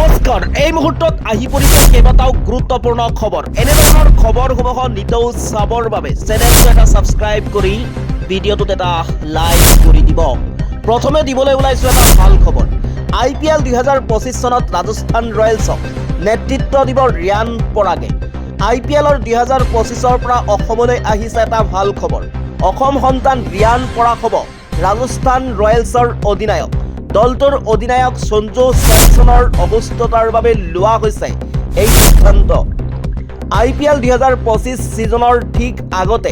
নমস্কাৰ এই মুহূৰ্তত আহি পৰিছে কেইবাটাও গুৰুত্বপূৰ্ণ খবৰ এনে ধৰণৰ খবৰসমূহ নিতৌ চাবৰ বাবে চেনেলটো এটা সাবস্ক্ৰাইব কৰি ভিডিঅ'টোত এটা লাইক কৰি দিব প্ৰথমে দিবলৈ ওলাইছো এটা ভাল খবৰ IPL 2025 চনত ৰাজস্থান ৰয়েলছক নেতৃত্ব দিব ৰিয়ান পৰাগে IPLৰ 2025ৰ পৰা অসমলৈ আহিছে এটা ভাল খবৰ অসম সন্তান ৰিয়ান পৰাগ হ'ব ৰাজস্থান ৰয়েলছৰ অধিনায়ক দলটোৰ অধিনায়ক সঞ্জু স্যামছনৰ অসুস্থতাৰ বাবে লোৱা হৈছে এই সিদ্ধান্ত IPL 2025 সিজনৰ ঠিক আগতে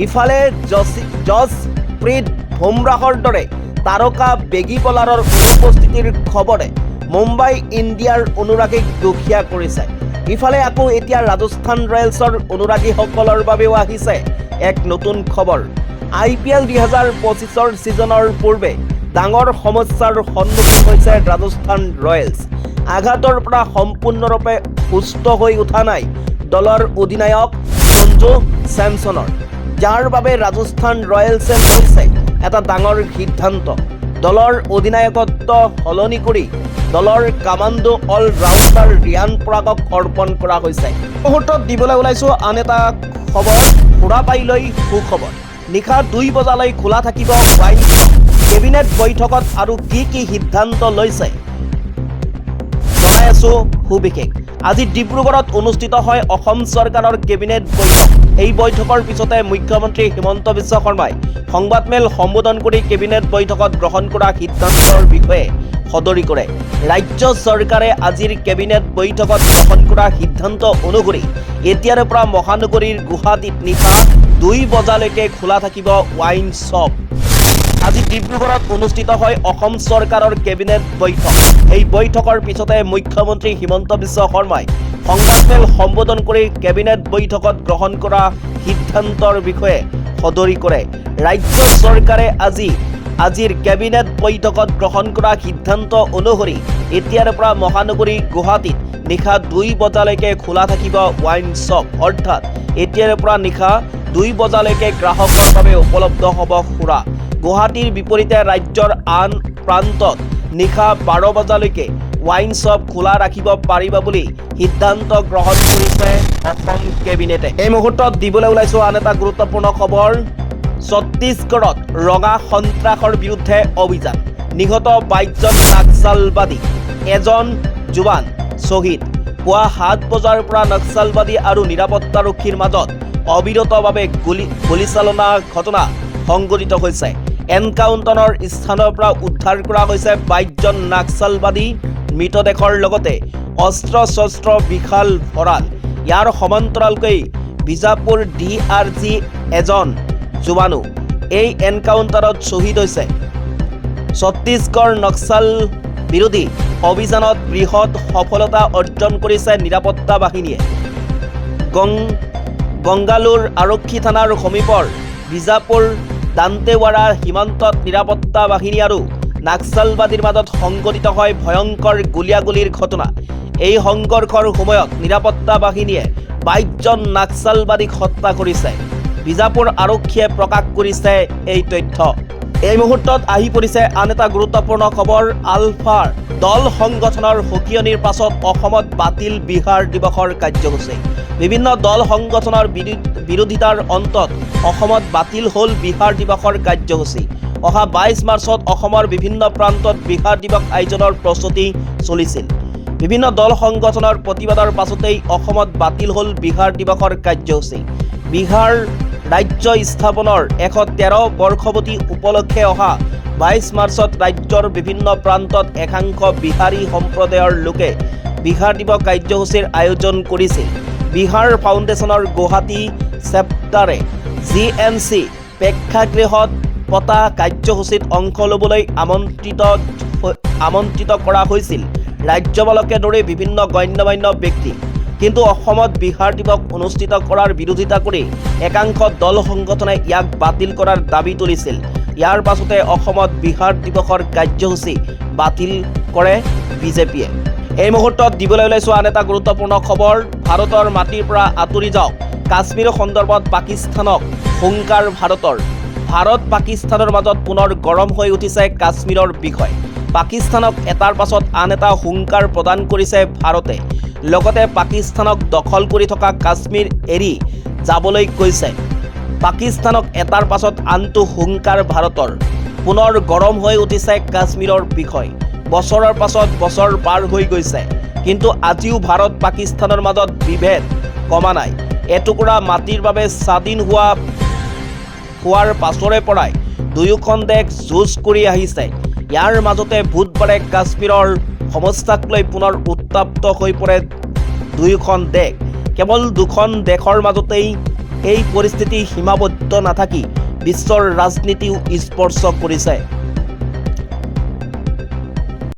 ইফালে জসপ্ৰীত বুমৰাহৰ দৰে তাৰকা বেগী বলাৰৰ অনুপস্থিতিৰ খবৰে মুম্বাই ইণ্ডিয়াৰ অনুৰাগীক দুখীয়া কৰিছে ইফালে আকৌ এতিয়া ৰাজস্থান ৰয়েলছৰ অনুৰাগীসকলৰ বাবেও আহিছে এক নতুন খবৰ IPL 2025ৰ সিজনৰ পূৰ্বে ডাঙৰ সমস্যাৰ সন্মুখীন হৈছে ৰাজস্থান ৰয়েলছ আঘাতৰ পৰা সম্পূৰ্ণৰূপে সুস্থ হৈ উঠা নাই দলৰ অধিনায়ক সঞ্জু স্যামছনৰ যাৰ বাবে ৰাজস্থান ৰয়েলছে লৈছে এটা ডাঙৰ সিদ্ধান্ত দলৰ অধিনায়কত্ব সলনি কৰি দলৰ কামাণ্ডো অল ৰাউণ্ডাৰ ৰিয়ান পৰাগক অৰ্পণ কৰা হৈছে মুহূৰ্তত দিবলৈ ওলাইছো আন এটা খবৰ ফুৰা পাইলৈ সুখবৰ নিশা 2 বজালৈ খোলা থাকিব ৱাইন কেবিনেট বৈঠকত আৰু কি সিদ্ধান্ত লৈছে জনাই আছো সুবিশেষ আজি ডিব্ৰুগড়ত অনুষ্ঠিত হয় অসম চৰকাৰৰ কেবিনেট বৈঠক এই বৈঠকৰ পিছতে মুখ্যমন্ত্ৰী হিমন্ত বিশ্ব শৰ্মাই সংবাদমেল সম্বোধন কৰি কেবিনেট বৈঠকত গ্ৰহণ কৰা সিদ্ধান্তৰ বিষয়ে সদৰি কৰে ৰাজ্য চৰকাৰে আজিৰ কেবিনেট বৈঠকত গ্ৰহণ কৰা সিদ্ধান্ত অনুসৰি এতিয়াৰ পৰা মহানগৰীৰ গুৱাহাটীত নিশা 2 বজালৈকে খোলা থাকিব ৱাইন শ্বপ আজি ডিব্ৰুগড়ত অনুষ্ঠিত হয় অসম চৰকাৰৰ কেবিনেট বৈঠক এই বৈঠকৰ পিছতে মুখ্যমন্ত্ৰী হিমন্ত বিশ্ব শৰ্মাই সংবাদমেল সম্বোধন কৰি কেবিনেট বৈঠকত গ্ৰহণ কৰা সিদ্ধান্তৰ বিষয়ে সদৰি কৰে ৰাজ্য চৰকাৰে আজিৰ কেবিনেট বৈঠকত গ্ৰহণ কৰা সিদ্ধান্ত অনুসৰি এতিয়াৰ পৰা মহানগৰী গুৱাহাটীত নিশা 2 বজালৈকে খোলা থাকিব ৱাইন শ্বপ অৰ্থাৎ এতিয়াৰ পৰা নিশা 2 বজালৈকে গ্ৰাহকৰ বাবে উপলব্ধ হ'ব সুৰা গুৱাহাটীৰ বিপৰীতে ৰাজ্যৰ আন প্ৰান্তত নিশা 12 বজালৈকে ৱাইন শ্বপ খোলা ৰাখিব পাৰিব বুলি সিদ্ধান্ত গ্ৰহণ কৰিছে অসম কেবিনেটে এই মুহূৰ্তত দিবলৈ ওলাইছো আন এটা গুৰুত্বপূৰ্ণ খবৰ ছত্তীশগড়ত ৰঙা সন্ত্ৰাসৰ বিৰুদ্ধে অভিযান নিহত 22 জন নক্সালবাদী এজন জোৱান শ্বহীদ পুৱা 7 বজাৰ পৰা নক্সালবাদী আৰু নিৰাপত্তাৰক্ষীৰ মাজত অবিৰতভাৱে গুলীচালনা ঘটনা সংঘটিত হৈছে এনকাউণ্টাৰৰ স্থানৰ পৰা উদ্ধাৰ কৰা হৈছে 22 জন নক্সালবাদী মৃতদেহৰ লগতে অস্ত্ৰ শস্ত্ৰ বিশাল ভঁৰাল ইয়াৰ সমান্তৰালকৈ বিজাপুৰ DRG এজন জোৱানো এই এনকাউণ্টাৰত শ্বহীদ হৈছে ছত্তীশগড় নক্সাল বিৰোধী অভিযানত বৃহৎ সফলতা অৰ্জন কৰিছে নিৰাপত্তা বাহিনীয়ে গংগালুৰ আৰক্ষী থানাৰ সমীপৰ বিজাপুৰ দান্তেৱাড়া সীমান্তত নিৰাপত্তা বাহিনী আৰু নক্সালবাদীৰ মাজত সংঘটিত হয় ভয়ংকৰ গুলীয়াগুলীৰ ঘটনা এই সংঘৰ্ষৰ সময়ত নিৰাপত্তা বাহিনীয়ে 22 জন নক্সালবাদীক হত্যা কৰিছে বিজাপুৰ আৰক্ষীয়ে প্ৰকাশ কৰিছে এই তথ্য এই মুহূৰ্তত আহি পৰিছে আন এটা গুৰুত্বপূৰ্ণ খবৰ আলফাৰ দল সংগঠনৰ সকিয়নিৰ পাছত অসমত বাতিল বিহাৰ দিৱসৰ কাৰ্যসূচী বিভিন্ন দল সংগঠনৰ বিৰোধিতাৰ অন্তত অসমত বাতিল হ'ল বিহাৰ দিৱসৰ কাৰ্যসূচী অহা 22 মাৰ্চত অসমৰ বিভিন্ন প্ৰান্তত বিহাৰ দিৱস আয়োজনৰ প্ৰস্তুতি চলিছিল বিভিন্ন দল সংগঠনৰ প্ৰতিবাদৰ পাছতেই অসমত বাতিল হ'ল বিহাৰ দিৱসৰ কাৰ্যসূচী বিহাৰ ৰাজ্য স্থাপনৰ 113 বৰ্ষপূৰ্তি উপলক্ষে অহা 22 মাৰ্চত ৰাজ্যৰ বিভিন্ন প্ৰান্তত একাংশ বিহাৰী সম্প্ৰদায়ৰ লোকে বিহাৰ দিৱস কাৰ্যসূচীৰ আয়োজন কৰিছিল বিহাৰ ফাউণ্ডেশ্যনৰ গুৱাহাটী চেপ্টাৰে GNC প্ৰেক্ষাগৃহত পতা কাৰ্যসূচীত অংশ ল'বলৈ আমন্ত্ৰিত কৰা হৈছিল ৰাজ্যপালকে দৰে বিভিন্ন গণ্যমান্য ব্যক্তি কিন্তু অসমত বিহাৰ দিৱস অনুষ্ঠিত কৰাৰ বিৰোধিতা কৰি একাংশ দল সংগঠনে ইয়াক বাতিল কৰাৰ দাবী তুলিছিল ইয়াৰ পাছতে অসমত বিহাৰ দিৱসৰ কাৰ্যসূচী বাতিল কৰে বিজেপিয়ে এই মুহূৰ্তত দিবলৈ ওলাইছো আন এটা গুৰুত্বপূৰ্ণ খবৰ ভাৰতৰ মাটিৰ পৰা আঁতৰি যাওক কাশ্মীৰৰ সন্দৰ্ভত পাকিস্তানক হুংকাৰ ভাৰত পাকিস্তানৰ মাজত পুনৰ গৰম হৈ উঠিছে কাশ্মীৰৰ বিষয় পাকিস্তানক এটাৰ পাছত আন এটা হুংকাৰ প্ৰদান কৰিছে ভাৰতে লগতে পাকিস্তানক দখল কৰি থকা কাশ্মীৰ এৰি যাবলৈ কৈছে পাকিস্তানক এটাৰ পাছত আনটো হুংকাৰ ভাৰতৰ পুনৰ গৰম হৈ উঠিছে কাশ্মীৰৰ বিষয় বছৰৰ পাছত বছৰ পাৰ হৈ গৈছে কিন্তু আজিও ভাৰত পাকিস্তানৰ মাজত বিভেদ কমা নাই এটুকুৰা মাটিৰ বাবে স্বাধীন হোৱাৰ পাছৰে পৰাই দুয়োখন দেশ যুঁজ কৰি আহিছে ইয়াৰ মাজতে বুধবাৰে কাশ্মীৰৰ সমস্যাক লৈ পুনৰ উত্তাপ্ত হৈ পৰে দুয়োখন দেশ কেৱল দুখন দেশৰ মাজতেই এই পৰিস্থিতি সীমাবদ্ধ নাথাকি বিশ্বৰ ৰাজনীতিও স্পৰ্শ কৰিছে